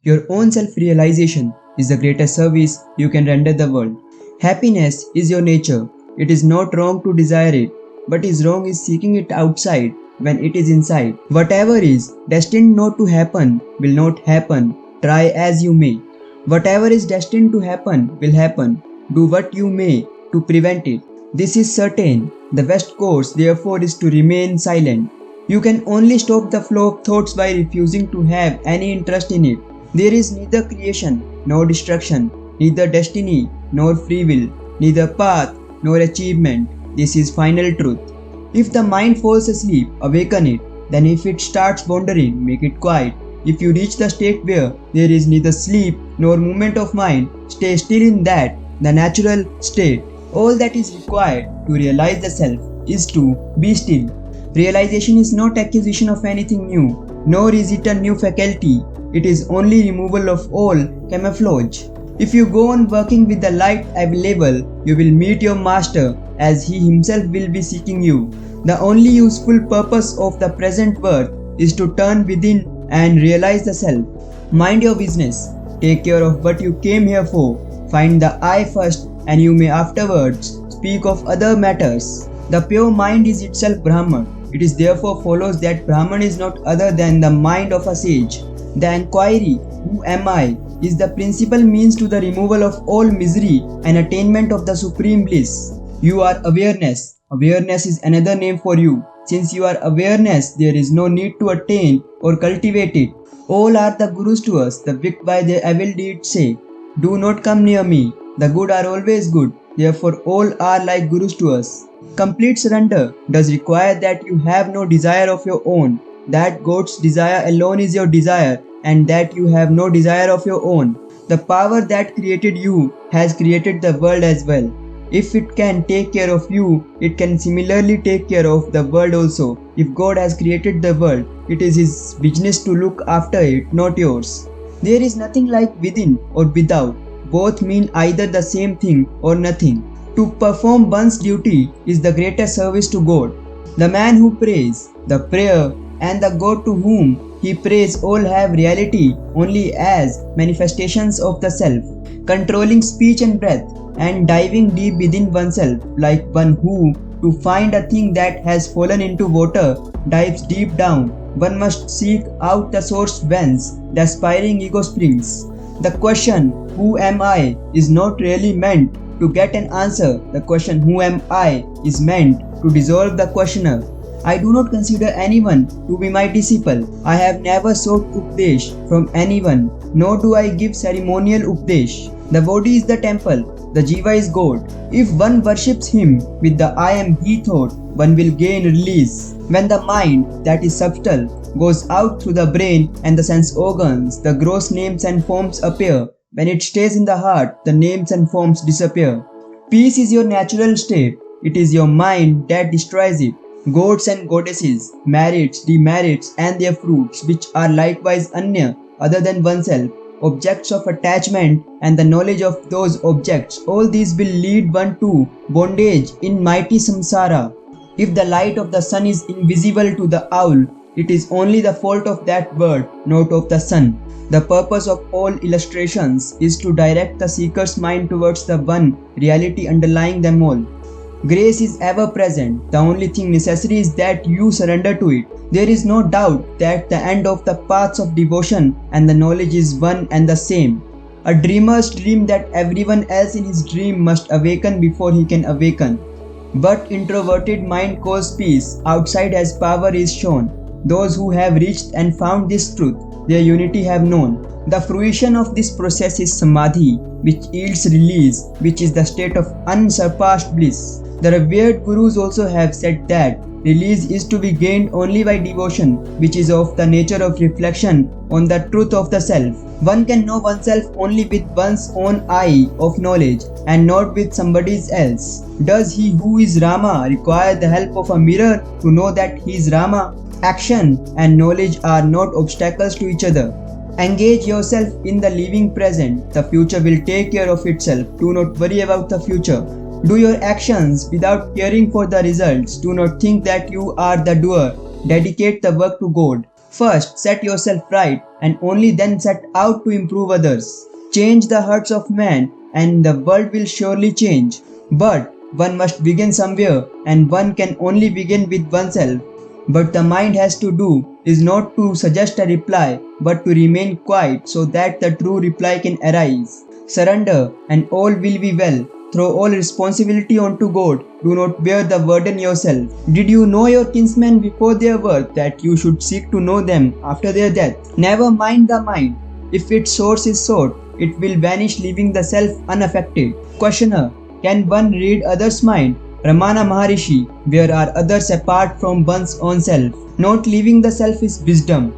Your own self-realization is the greatest service you can render the world. Happiness is your nature. It is not wrong to desire it, but is wrong is seeking it outside when it is inside. Whatever is destined not to happen will not happen, try as you may. Whatever is destined to happen will happen, do what you may to prevent it. This is certain. The best course therefore is to remain silent. You can only stop the flow of thoughts by refusing to have any interest in it. There is neither creation nor destruction, neither destiny nor free will, neither path nor achievement. This is final truth. If the mind falls asleep, awaken it. Then if it starts wandering, make it quiet. If you reach the state where there is neither sleep nor movement of mind, stay still in that, the natural state. All that is required to realize the self is to be still. Realization is not acquisition of anything new, nor is it a new faculty. It is only removal of all camouflage. If you go on working with the light available, you will meet your master as he himself will be seeking you. The only useful purpose of the present birth is to turn within and realize the self. Mind your business. Take care of what you came here for. Find the I first and you may afterwards speak of other matters. The pure mind is itself Brahman. It is therefore follows that Brahman is not other than the mind of a sage. The inquiry, who am I, is the principal means to the removal of all misery and attainment of the supreme bliss. You are awareness. Awareness is another name for you. Since you are awareness, there is no need to attain or cultivate it. All are the gurus to us. The wicked by their evil deeds say, do not come near me. The good are always good. Therefore all are like gurus to us. Complete surrender does require that you have no desire of your own, that God's desire alone is your desire, and that you have no desire of your own. The power that created you has created the world as well. If it can take care of you, it can similarly take care of the world also. If God has created the world, it is His business to look after it, not yours. There is nothing like within or without. Both mean either the same thing or nothing. To perform one's duty is the greatest service to God. The man who prays, the prayer, and the God to whom he prays all have reality only as manifestations of the self, controlling speech and breath, and diving deep within oneself, like one who, to find a thing that has fallen into water, dives deep down. One must seek out the source whence the aspiring ego springs. The question, who am I, is not really meant to get an answer. The question, who am I, is meant to dissolve the questioner. I do not consider anyone to be my disciple. I have never sought Updesh from anyone, nor do I give ceremonial Updesh. The body is the temple, the Jiva is God. If one worships him with the I am he thought, one will gain release. When the mind, that is subtle, goes out through the brain and the sense organs, the gross names and forms appear. When it stays in the heart, the names and forms disappear. Peace is your natural state. It is your mind that destroys it. Gods and goddesses, merits, demerits, and their fruits, which are likewise anya, other than oneself, objects of attachment, and the knowledge of those objects, all these will lead one to bondage in mighty samsara. If the light of the sun is invisible to the owl, it is only the fault of that bird, not of the sun. The purpose of all illustrations is to direct the seeker's mind towards the one reality underlying them all. Grace is ever present. The only thing necessary is that you surrender to it. There is no doubt that the end of the paths of devotion and the knowledge is one and the same. A dreamer's dream that everyone else in his dream must awaken before he can awaken. But introverted mind calls peace, outside as power is shown. Those who have reached and found this truth, their unity have known. The fruition of this process is samadhi, which yields release, which is the state of unsurpassed bliss. The revered gurus also have said that release is to be gained only by devotion, which is of the nature of reflection on the truth of the self. One can know oneself only with one's own eye of knowledge and not with somebody else. Does he who is Rama require the help of a mirror to know that he is Rama? Action and knowledge are not obstacles to each other. Engage yourself in the living present. The future will take care of itself. Do not worry about the future. Do your actions without caring for the results. Do not think that you are the doer. Dedicate the work to God. First, set yourself right and only then set out to improve others. Change the hearts of man and the world will surely change. But one must begin somewhere and one can only begin with oneself. But the mind has to do is not to suggest a reply but to remain quiet so that the true reply can arise. Surrender and all will be well. Throw all responsibility onto God. Do not bear the burden yourself. Did you know your kinsmen before their birth that you should seek to know them after their death? Never mind the mind. If its source is sought, it will vanish leaving the self unaffected. Questioner. Can one read others' mind? Ramana Maharshi, where are others apart from one's own self? Not leaving the self is wisdom.